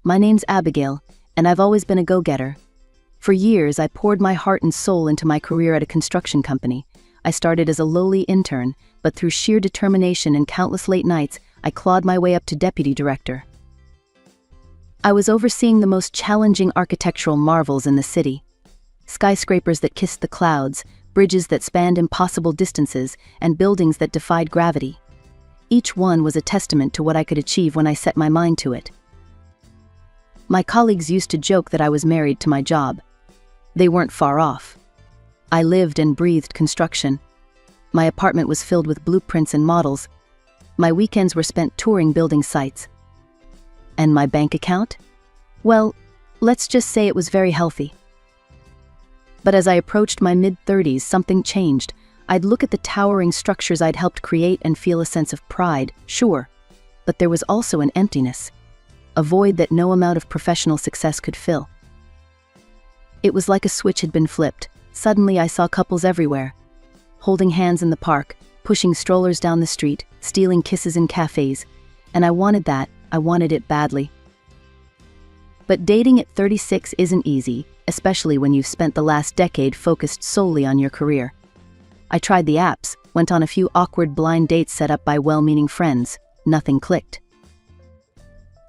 My name's Abigail, and I've always been a go-getter. For years, I poured my heart and soul into my career at a construction company. I started as a lowly intern, but through sheer determination and countless late nights, I clawed my way up to deputy director. I was overseeing the most challenging architectural marvels in the city. Skyscrapers that kissed the clouds, bridges that spanned impossible distances, and buildings that defied gravity. Each one was a testament to what I could achieve when I set my mind to it. My colleagues used to joke that I was married to my job. They weren't far off. I lived and breathed construction. My apartment was filled with blueprints and models. My weekends were spent touring building sites. And my bank account? Well, let's just say it was very healthy. But as I approached my mid-30s, something changed. I'd look at the towering structures I'd helped create and feel a sense of pride, sure. But there was also an emptiness. A void that no amount of professional success could fill. It was like a switch had been flipped. Suddenly I saw couples everywhere. Holding hands in the park, pushing strollers down the street, stealing kisses in cafes. And I wanted that. I wanted it badly. But dating at 36 isn't easy, especially when you've spent the last decade focused solely on your career. I tried the apps, went on a few awkward blind dates set up by well-meaning friends. Nothing clicked.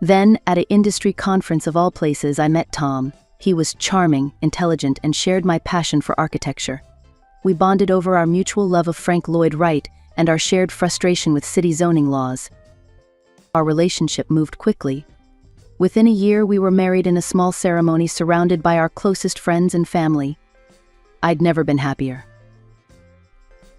Then, at an industry conference of all places, I met Tom. He was charming, intelligent, and shared my passion for architecture. We bonded over our mutual love of Frank Lloyd Wright and our shared frustration with city zoning laws. Our relationship moved quickly. Within a year, we were married in a small ceremony surrounded by our closest friends and family. I'd never been happier.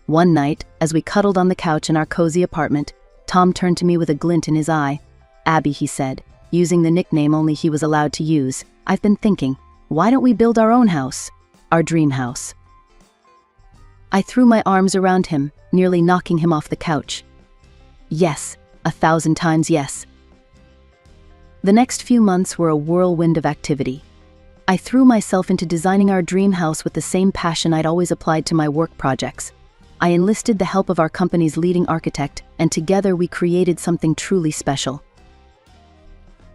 One night, as we cuddled on the couch in our cozy apartment, Tom turned to me with a glint in his eye. "Abby," he said, using the nickname only he was allowed to use, "I've been thinking, why don't we build our own house? Our dream house." I threw my arms around him, nearly knocking him off the couch. Yes, 1,000 times yes. The next few months were a whirlwind of activity. I threw myself into designing our dream house with the same passion I'd always applied to my work projects. I enlisted the help of our company's leading architect, and together we created something truly special.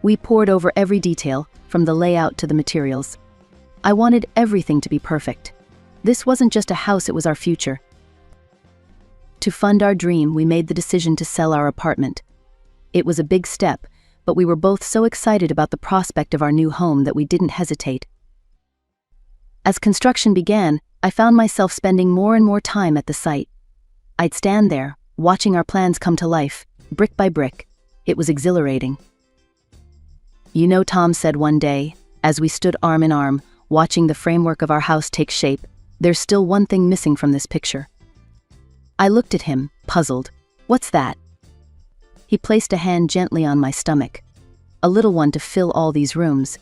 We pored over every detail, from the layout to the materials. I wanted everything to be perfect. This wasn't just a house, it was our future. To fund our dream, we made the decision to sell our apartment. It was a big step, but we were both so excited about the prospect of our new home that we didn't hesitate. As construction began, I found myself spending more and more time at the site. I'd stand there, watching our plans come to life, brick by brick. It was exhilarating. "You know," Tom said one day, as we stood arm in arm, watching the framework of our house take shape, "there's still one thing missing from this picture." I looked at him, puzzled. "What's that?" He placed a hand gently on my stomach. "A little one to fill all these rooms."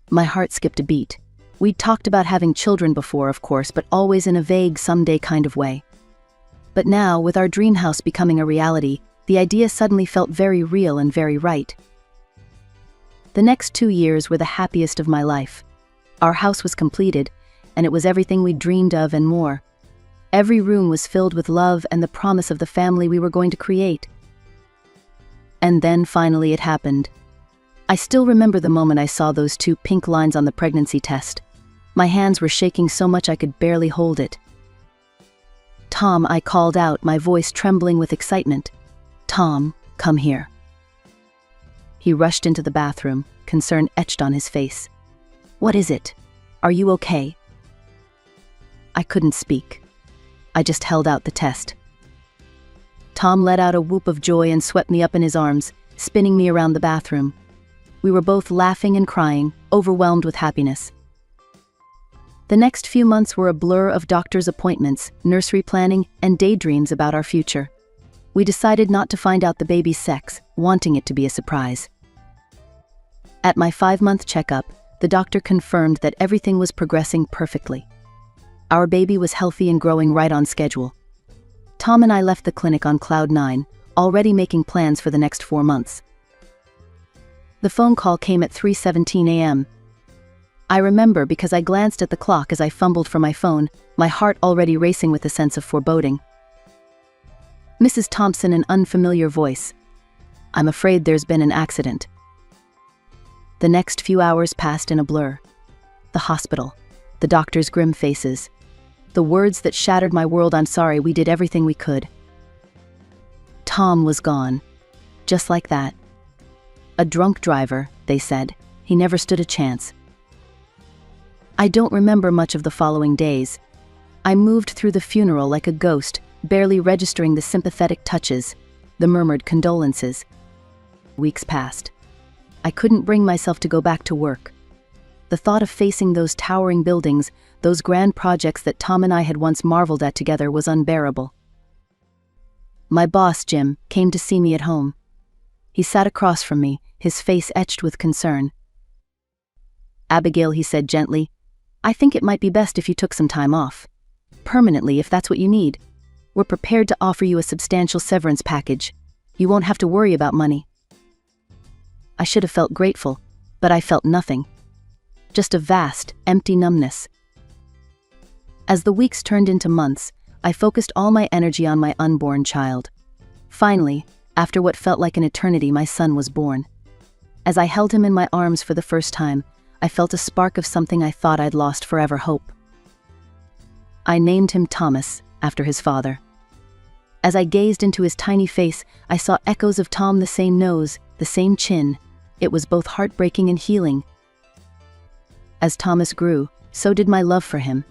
My heart skipped a beat. We'd talked about having children before, of course, but always in a vague, someday kind of way. But now, with our dream house becoming a reality, the idea suddenly felt very real and very right. The next 2 years were the happiest of my life. Our house was completed, and it was everything we dreamed of and more. Every room was filled with love and the promise of the family we were going to create. And then finally it happened. I still remember the moment I saw those 2 pink lines on the pregnancy test. My hands were shaking so much I could barely hold it. "Tom," I called out, my voice trembling with excitement. "Tom, come here." He rushed into the bathroom, concern etched on his face. "What is it? Are you okay?" I couldn't speak. I just held out the test. Tom let out a whoop of joy and swept me up in his arms, spinning me around the bathroom. We were both laughing and crying, overwhelmed with happiness. The next few months were a blur of doctor's appointments, nursery planning, and daydreams about our future. We decided not to find out the baby's sex, wanting it to be a surprise. At my 5-month checkup, the doctor confirmed that everything was progressing perfectly. Our baby was healthy and growing right on schedule. Tom and I left the clinic on cloud 9, already making plans for the next 4 months. The phone call came at 3:17 a.m. I remember because I glanced at the clock as I fumbled for my phone, my heart already racing with a sense of foreboding. "Mrs. Thompson," an unfamiliar voice. "I'm afraid there's been an accident." The next few hours passed in a blur. The hospital, the doctor's grim faces, the words that shattered my world. I'm sorry, we did everything we could. Tom was gone. Just like that. A drunk driver, they said. He never stood a chance. I don't remember much of the following days. I moved through the funeral like a ghost, barely registering the sympathetic touches, the murmured condolences. Weeks passed. I couldn't bring myself to go back to work. The thought of facing those towering buildings, those grand projects that Tom and I had once marveled at together, was unbearable. My boss, Jim, came to see me at home. He sat across from me, his face etched with concern. "Abigail," he said gently, "I think it might be best if you took some time off. Permanently, if that's what you need. We're prepared to offer you a substantial severance package. You won't have to worry about money." I should have felt grateful, but I felt nothing. Just a vast, empty numbness. As the weeks turned into months, I focused all my energy on my unborn child. Finally, after what felt like an eternity, my son was born. As I held him in my arms for the first time, I felt a spark of something I thought I'd lost forever: hope. I named him Thomas, after his father. As I gazed into his tiny face, I saw echoes of Tom: the same nose, the same chin. It was both heartbreaking and healing. As Thomas grew, so did my love for him.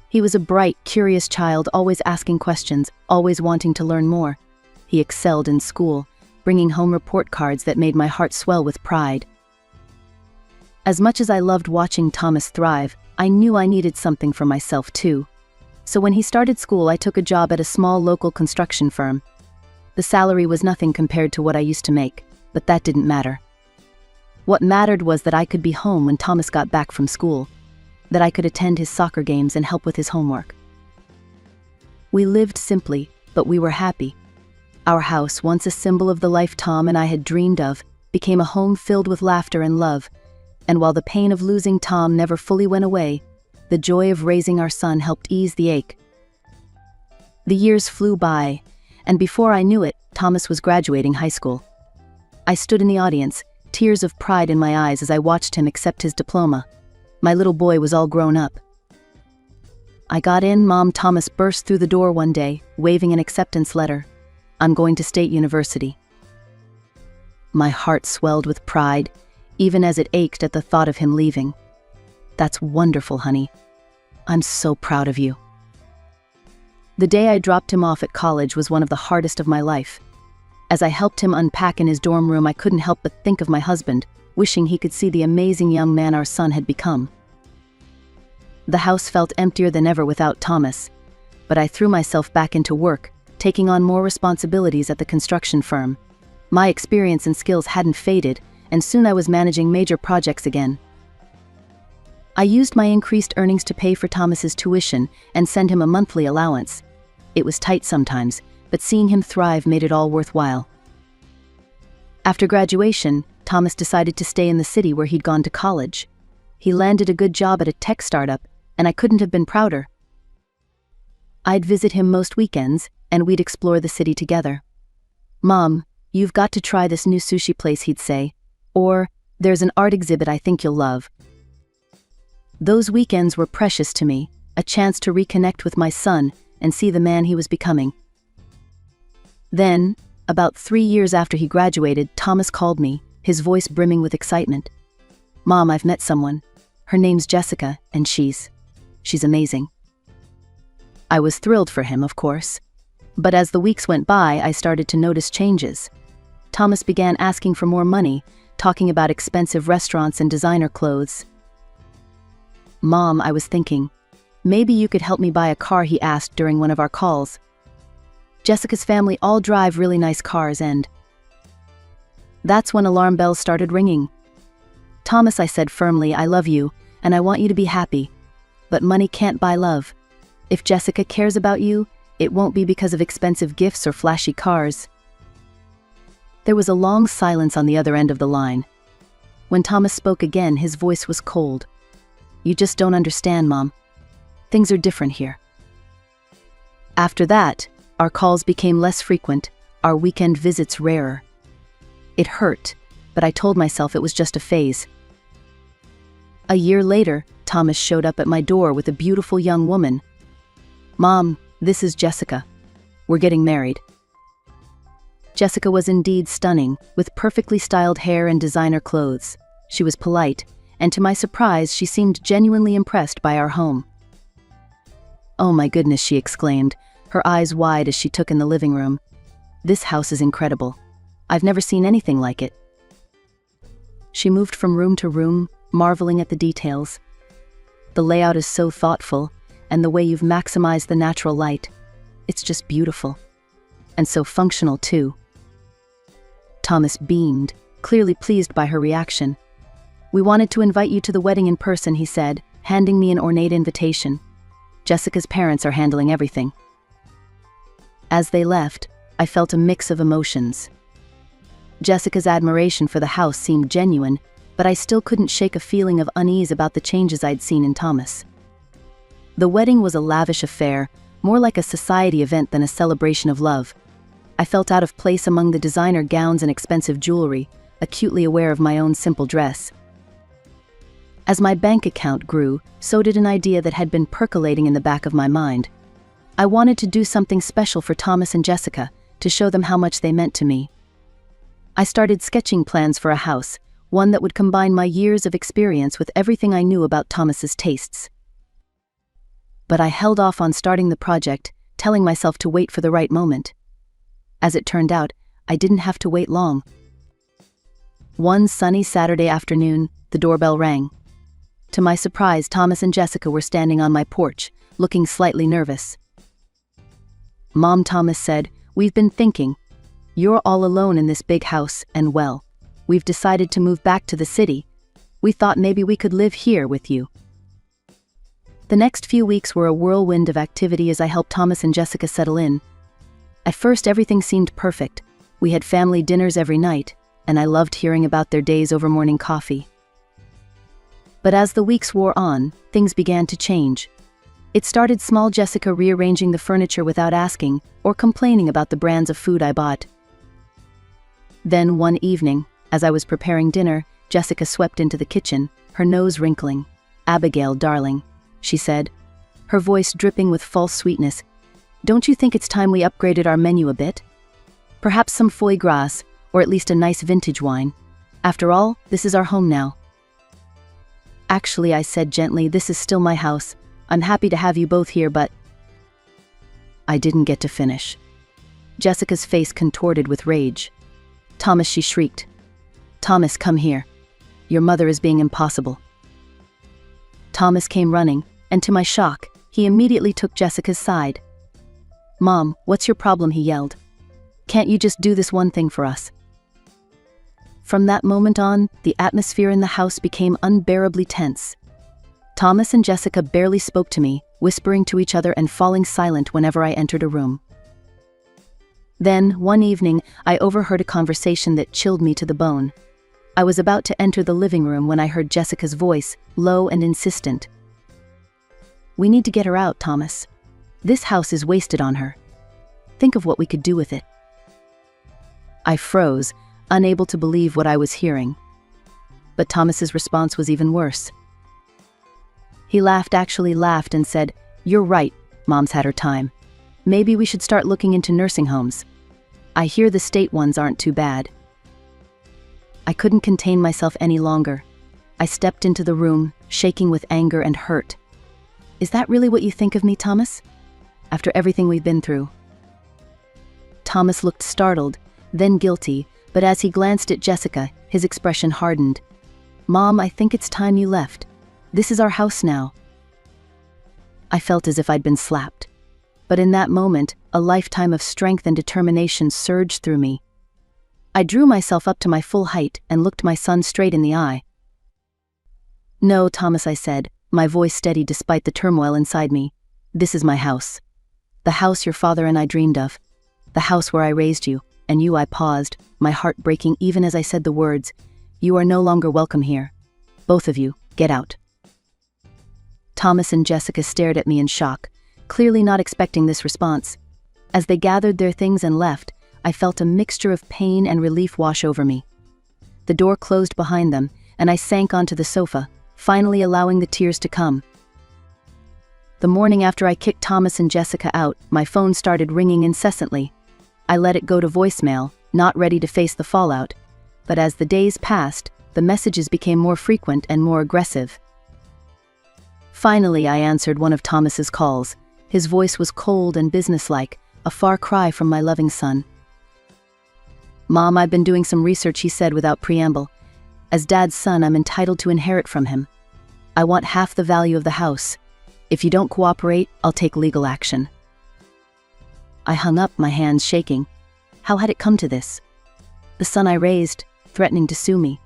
He was a bright, curious child, always asking questions, always wanting to learn more. He excelled in school, bringing home report cards that made my heart swell with pride. As much as I loved watching Thomas thrive, I knew I needed something for myself too. So when he started school, I took a job at a small local construction firm. The salary was nothing compared to what I used to make, but that didn't matter. What mattered was that I could be home when Thomas got back from school, that I could attend his soccer games and help with his homework. We lived simply, but we were happy. Our house, once a symbol of the life Tom and I had dreamed of, became a home filled with laughter and love. And while the pain of losing Tom never fully went away, the joy of raising our son helped ease the ache. The years flew by, and before I knew it, Thomas was graduating high school. I stood in the audience, tears of pride in my eyes as I watched him accept his diploma. My little boy was all grown up. I got in, Mom. Thomas burst through the door one day, waving an acceptance letter. "I'm going to State University." My heart swelled with pride, even as it ached at the thought of him leaving. "That's wonderful, honey. I'm so proud of you." The day I dropped him off at college was one of the hardest of my life. As I helped him unpack in his dorm room, I couldn't help but think of my husband, wishing he could see the amazing young man our son had become. The house felt emptier than ever without Thomas, but I threw myself back into work, taking on more responsibilities at the construction firm. My experience and skills hadn't faded, and soon I was managing major projects again. I used my increased earnings to pay for Thomas's tuition and send him a monthly allowance. It was tight sometimes, but seeing him thrive made it all worthwhile. After graduation, Thomas decided to stay in the city where he'd gone to college. He landed a good job at a tech startup, and I couldn't have been prouder. I'd visit him most weekends, and we'd explore the city together. "Mom, you've got to try this new sushi place," he'd say. Or, "There's an art exhibit I think you'll love." Those weekends were precious to me, a chance to reconnect with my son and see the man he was becoming. Then, about 3 years after he graduated, Thomas called me, his voice brimming with excitement. "Mom, I've met someone. Her name's Jessica, and she's amazing." I was thrilled for him, of course. But as the weeks went by, I started to notice changes. Thomas began asking for more money, talking about expensive restaurants and designer clothes. "Mom," I was thinking, "maybe you could help me buy a car," he asked during one of our calls. "Jessica's family all drive really nice cars," and that's when alarm bells started ringing. "Thomas," I said firmly, "I love you, and I want you to be happy. But money can't buy love. If Jessica cares about you, it won't be because of expensive gifts or flashy cars." There was a long silence on the other end of the line. When Thomas spoke again, his voice was cold. "You just don't understand, Mom. Things are different here." After that, our calls became less frequent, our weekend visits rarer. It hurt, but I told myself it was just a phase. A year later, Thomas showed up at my door with a beautiful young woman. "Mom, this is Jessica. We're getting married." Jessica was indeed stunning, with perfectly styled hair and designer clothes. She was polite, and to my surprise, she seemed genuinely impressed by our home. "Oh my goodness," she exclaimed, her eyes wide as she took in the living room. "This house is incredible. I've never seen anything like it." She moved from room to room, marveling at the details. "The layout is so thoughtful, and the way you've maximized the natural light. It's just beautiful. And so functional, too." Thomas beamed, clearly pleased by her reaction. "We wanted to invite you to the wedding in person," he said, handing me an ornate invitation. "Jessica's parents are handling everything." As they left, I felt a mix of emotions. Jessica's admiration for the house seemed genuine, but I still couldn't shake a feeling of unease about the changes I'd seen in Thomas. The wedding was a lavish affair, more like a society event than a celebration of love. I felt out of place among the designer gowns and expensive jewelry, acutely aware of my own simple dress. As my bank account grew, so did an idea that had been percolating in the back of my mind. I wanted to do something special for Thomas and Jessica, to show them how much they meant to me. I started sketching plans for a house, one that would combine my years of experience with everything I knew about Thomas's tastes. But I held off on starting the project, telling myself to wait for the right moment. As it turned out, I didn't have to wait long. One sunny Saturday afternoon, the doorbell rang. To my surprise, Thomas and Jessica were standing on my porch, looking slightly nervous. "Mom," Thomas said, "we've been thinking. You're all alone in this big house, and well, we've decided to move back to the city. We thought maybe we could live here with you." The next few weeks were a whirlwind of activity as I helped Thomas and Jessica settle in. At first, everything seemed perfect. We had family dinners every night, and I loved hearing about their days over morning coffee. But as the weeks wore on, things began to change. It started small, Jessica rearranging the furniture without asking, or complaining about the brands of food I bought. Then one evening, as I was preparing dinner, Jessica swept into the kitchen, her nose wrinkling. "Abigail, darling," she said, her voice dripping with false sweetness, "don't you think it's time we upgraded our menu a bit? Perhaps some foie gras, or at least a nice vintage wine. After all, this is our home now." "Actually," I said gently, "this is still my house. I'm happy to have you both here, but..." I didn't get to finish. Jessica's face contorted with rage. "Thomas," she shrieked. "Thomas, come here. Your mother is being impossible." Thomas came running, and to my shock, he immediately took Jessica's side. "Mom, what's your problem?" he yelled. "Can't you just do this one thing for us?" From that moment on, the atmosphere in the house became unbearably tense. Thomas and Jessica barely spoke to me, whispering to each other and falling silent whenever I entered a room. Then, one evening, I overheard a conversation that chilled me to the bone. I was about to enter the living room when I heard Jessica's voice, low and insistent. "We need to get her out, Thomas. This house is wasted on her. Think of what we could do with it." I froze, unable to believe what I was hearing. But Thomas's response was even worse. He actually laughed and said, "You're right, Mom's had her time. Maybe we should start looking into nursing homes. I hear the state ones aren't too bad." I couldn't contain myself any longer. I stepped into the room, shaking with anger and hurt. "Is that really what you think of me, Thomas? After everything we've been through?" Thomas looked startled, then guilty, but as he glanced at Jessica, his expression hardened. "Mom, I think it's time you left. This is our house now." I felt as if I'd been slapped. But in that moment, a lifetime of strength and determination surged through me. I drew myself up to my full height and looked my son straight in the eye. "No, Thomas," I said, my voice steady despite the turmoil inside me. "This is my house. The house your father and I dreamed of. The house where I raised you, and you." I paused, my heart breaking even as I said the words. "You are no longer welcome here. Both of you, get out." Thomas and Jessica stared at me in shock, clearly not expecting this response. As they gathered their things and left, I felt a mixture of pain and relief wash over me. The door closed behind them, and I sank onto the sofa, finally allowing the tears to come. The morning after I kicked Thomas and Jessica out, my phone started ringing incessantly. I let it go to voicemail, not ready to face the fallout. But as the days passed, the messages became more frequent and more aggressive. Finally, I answered one of Thomas's calls. His voice was cold and businesslike, a far cry from my loving son. "Mom, I've been doing some research," he said without preamble. "As Dad's son, I'm entitled to inherit from him. I want half the value of the house. If you don't cooperate, I'll take legal action." I hung up, my hands shaking. How had it come to this? The son I raised, threatening to sue me.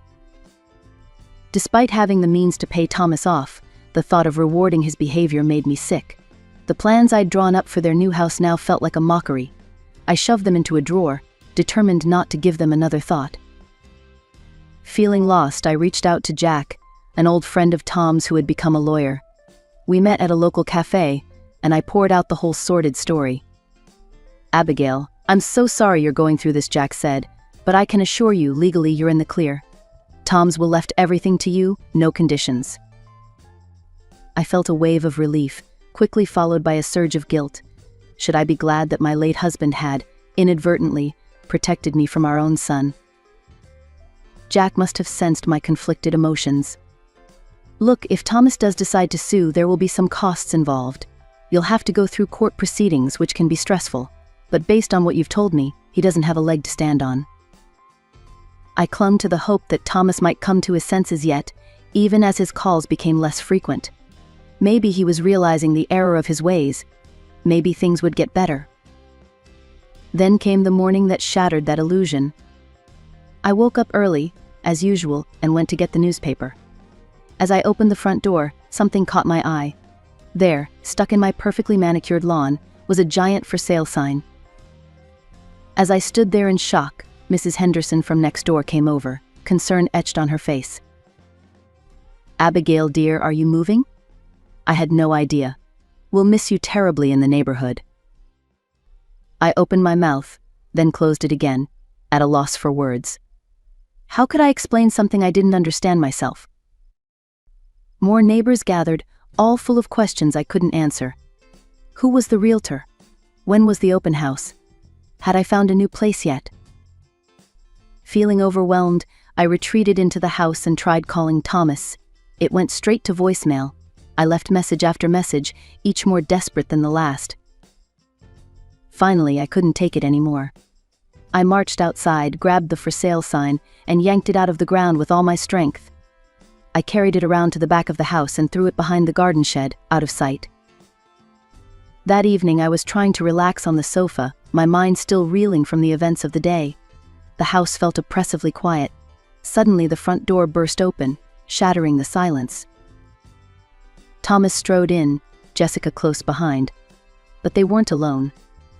Despite having the means to pay Thomas off, the thought of rewarding his behavior made me sick. The plans I'd drawn up for their new house now felt like a mockery. I shoved them into a drawer, determined not to give them another thought. Feeling lost, I reached out to Jack, an old friend of Tom's who had become a lawyer. We met at a local cafe, and I poured out the whole sordid story. "Abigail, I'm so sorry you're going through this," Jack said, "but I can assure you, legally you're in the clear. Tom's will left everything to you, no conditions." I felt a wave of relief, quickly followed by a surge of guilt. Should I be glad that my late husband had, inadvertently, protected me from our own son? Jack must have sensed my conflicted emotions. "Look, if Thomas does decide to sue, there will be some costs involved. You'll have to go through court proceedings, which can be stressful. But based on what you've told me, he doesn't have a leg to stand on." I clung to the hope that Thomas might come to his senses yet, even as his calls became less frequent. Maybe he was realizing the error of his ways. Maybe things would get better. Then came the morning that shattered that illusion. I woke up early, as usual, and went to get the newspaper. As I opened the front door, something caught my eye. There, stuck in my perfectly manicured lawn, was a giant for sale sign. As I stood there in shock, Mrs. Henderson from next door came over, concern etched on her face. "Abigail, dear, are you moving?" I had no idea. "We'll miss you terribly in the neighborhood." I opened my mouth, then closed it again, at a loss for words. How could I explain something I didn't understand myself? More neighbors gathered, all full of questions I couldn't answer. Who was the realtor? When was the open house? Had I found a new place yet? Feeling overwhelmed, I retreated into the house and tried calling Thomas. It went straight to voicemail. I left message after message, each more desperate than the last. Finally, I couldn't take it anymore. I marched outside, grabbed the for sale sign, and yanked it out of the ground with all my strength. I carried it around to the back of the house and threw it behind the garden shed, out of sight. That evening, I was trying to relax on the sofa, my mind still reeling from the events of the day. The house felt oppressively quiet. Suddenly, the front door burst open, shattering the silence. Thomas strode in, Jessica close behind. But they weren't alone.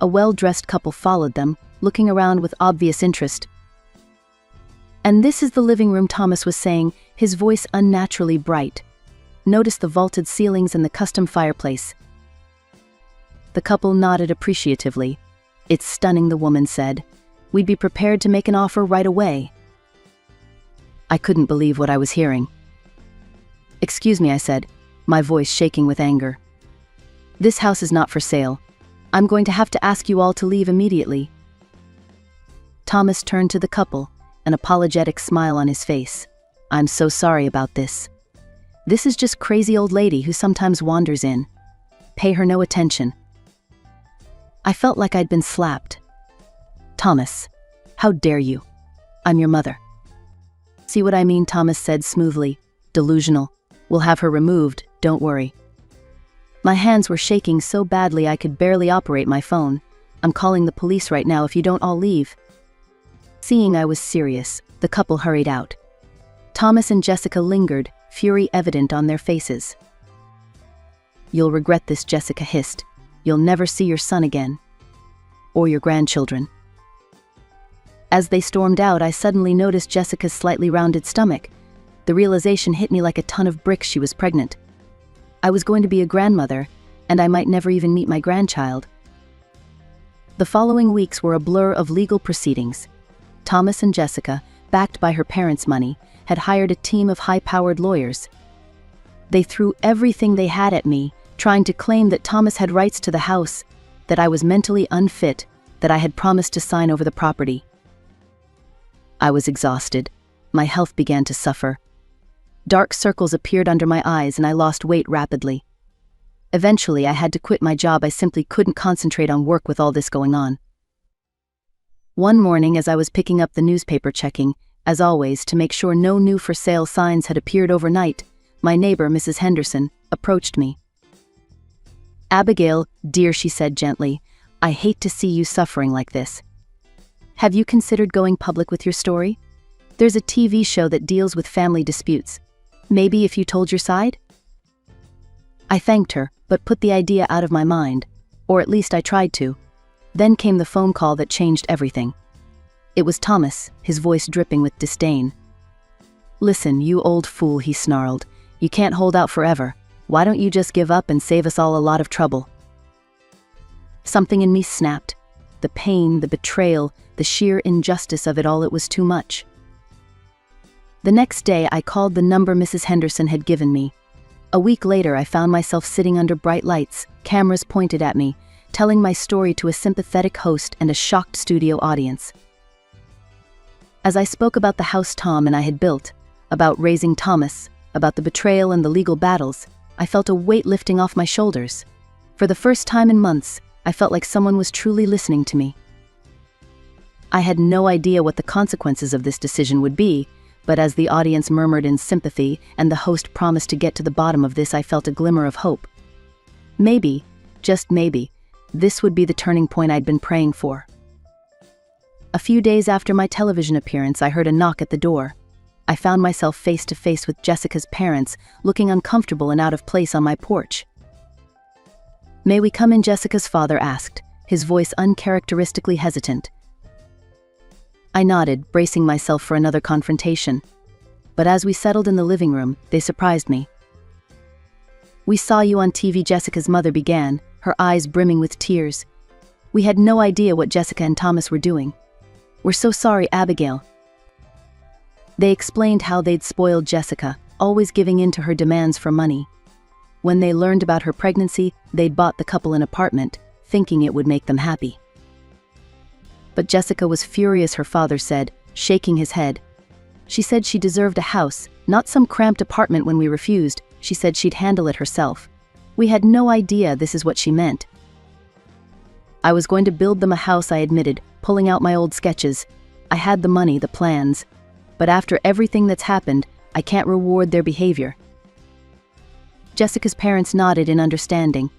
A well-dressed couple followed them, looking around with obvious interest. "And this is the living room," Thomas was saying, his voice unnaturally bright. "Notice the vaulted ceilings and the custom fireplace." The couple nodded appreciatively. "It's stunning," the woman said. "We'd be prepared to make an offer right away." I couldn't believe what I was hearing. "Excuse me," I said, my voice shaking with anger. "This house is not for sale. I'm going to have to ask you all to leave immediately." Thomas turned to the couple, an apologetic smile on his face. "I'm so sorry about this. This is just crazy old lady who sometimes wanders in. Pay her no attention." I felt like I'd been slapped. "Thomas, how dare you? I'm your mother." "See what I mean?" Thomas said smoothly. "Delusional. We'll have her removed, don't worry." My hands were shaking so badly I could barely operate my phone. "I'm calling the police right now if you don't all leave." Seeing I was serious, the couple hurried out. Thomas and Jessica lingered, fury evident on their faces. "You'll regret this," Jessica hissed. "You'll never see your son again. Or your grandchildren." As they stormed out, I suddenly noticed Jessica's slightly rounded stomach. The realization hit me like a ton of bricks. She was pregnant. I was going to be a grandmother, and I might never even meet my grandchild. The following weeks were a blur of legal proceedings. Thomas and Jessica, backed by her parents' money, had hired a team of high-powered lawyers. They threw everything they had at me, trying to claim that Thomas had rights to the house, that I was mentally unfit, that I had promised to sign over the property. I was exhausted. My health began to suffer. Dark circles appeared under my eyes and I lost weight rapidly. Eventually, I had to quit my job. I simply couldn't concentrate on work with all this going on. One morning, as I was picking up the newspaper, checking, as always, to make sure no new for sale signs had appeared overnight, my neighbor, Mrs. Henderson, approached me. "Abigail, dear," she said gently, "I hate to see you suffering like this. Have you considered going public with your story? There's a TV show that deals with family disputes. Maybe if you told your side?" I thanked her, but put the idea out of my mind, or at least I tried to. Then came the phone call that changed everything. It was Thomas, his voice dripping with disdain. "Listen, you old fool," he snarled. "You can't hold out forever. Why don't you just give up and save us all a lot of trouble?" Something in me snapped. The pain, the betrayal, the sheer injustice of it all, it was too much. The next day, I called the number Mrs. Henderson had given me. A week later, I found myself sitting under bright lights, cameras pointed at me, telling my story to a sympathetic host and a shocked studio audience. As I spoke about the house Tom and I had built, about raising Thomas, about the betrayal and the legal battles, I felt a weight lifting off my shoulders. For the first time in months, I felt like someone was truly listening to me. I had no idea what the consequences of this decision would be, but as the audience murmured in sympathy and the host promised to get to the bottom of this, I felt a glimmer of hope. Maybe, just maybe, this would be the turning point I'd been praying for. A few days after my television appearance, I heard a knock at the door. I found myself face to face with Jessica's parents, looking uncomfortable and out of place on my porch. "May we come in?" Jessica's father asked, his voice uncharacteristically hesitant. I nodded, bracing myself for another confrontation. But as we settled in the living room, they surprised me. "We saw you on TV," Jessica's mother began, her eyes brimming with tears. "We had no idea what Jessica and Thomas were doing. We're so sorry, Abigail." They explained how they'd spoiled Jessica, always giving in to her demands for money. When they learned about her pregnancy, they'd bought the couple an apartment, thinking it would make them happy. But Jessica was furious, her father said, shaking his head. "She said she deserved a house, not some cramped apartment. When we refused, she said she'd handle it herself. We had no idea this is what she meant." "I was going to build them a house," I admitted, pulling out my old sketches. "I had the money, the plans. But after everything that's happened, I can't reward their behavior." Jessica's parents nodded in understanding.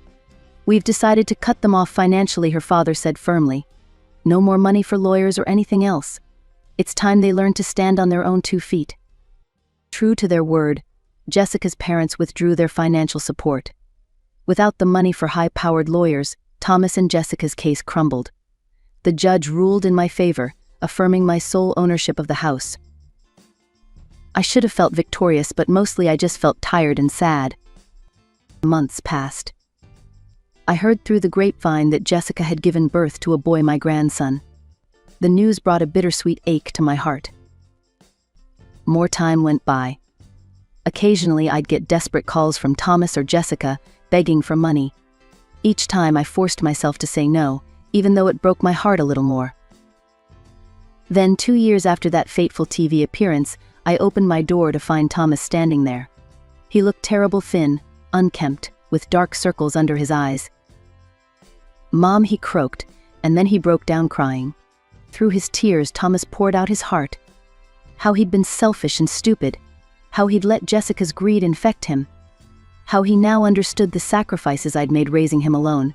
"We've decided to cut them off financially," her father said firmly. "No more money for lawyers or anything else. It's time they learned to stand on their own 2 feet." True to their word, Jessica's parents withdrew their financial support. Without the money for high-powered lawyers, Thomas and Jessica's case crumbled. The judge ruled in my favor, affirming my sole ownership of the house. I should have felt victorious, but mostly I just felt tired and sad. Months passed. I heard through the grapevine that Jessica had given birth to a boy, my grandson. The news brought a bittersweet ache to my heart. More time went by. Occasionally I'd get desperate calls from Thomas or Jessica, begging for money. Each time I forced myself to say no, even though it broke my heart a little more. Then 2 years after that fateful TV appearance, I opened my door to find Thomas standing there. He looked terrible, thin, unkempt, with dark circles under his eyes. "Mom," he croaked, and then he broke down crying. Through his tears, Thomas poured out his heart. How he'd been selfish and stupid. How he'd let Jessica's greed infect him. How he now understood the sacrifices I'd made raising him alone.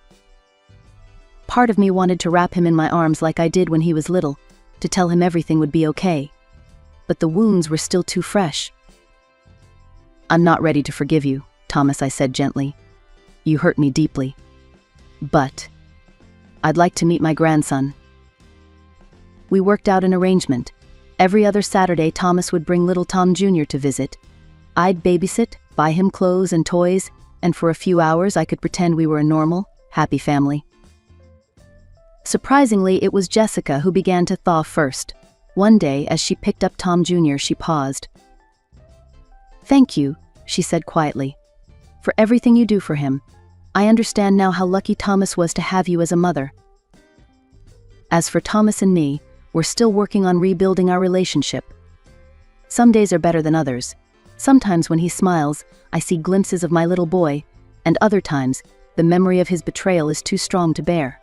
Part of me wanted to wrap him in my arms like I did when he was little, to tell him everything would be okay. But the wounds were still too fresh. "I'm not ready to forgive you, Thomas," I said gently. "You hurt me deeply. But I'd like to meet my grandson." We worked out an arrangement. Every other Saturday, Thomas would bring little Tom Jr. to visit. I'd babysit, buy him clothes and toys, and for a few hours I could pretend we were a normal, happy family. Surprisingly, it was Jessica who began to thaw first. One day, as she picked up Tom Jr., she paused. "Thank you," she said quietly, "for everything you do for him. I understand now how lucky Thomas was to have you as a mother." As for Thomas and me, we're still working on rebuilding our relationship. Some days are better than others. Sometimes when he smiles, I see glimpses of my little boy, and other times, the memory of his betrayal is too strong to bear.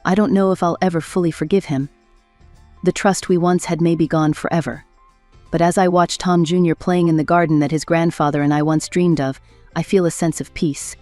I don't know if I'll ever fully forgive him. The trust we once had may be gone forever. But as I watch Tom Jr. playing in the garden that his grandfather and I once dreamed of, I feel a sense of peace.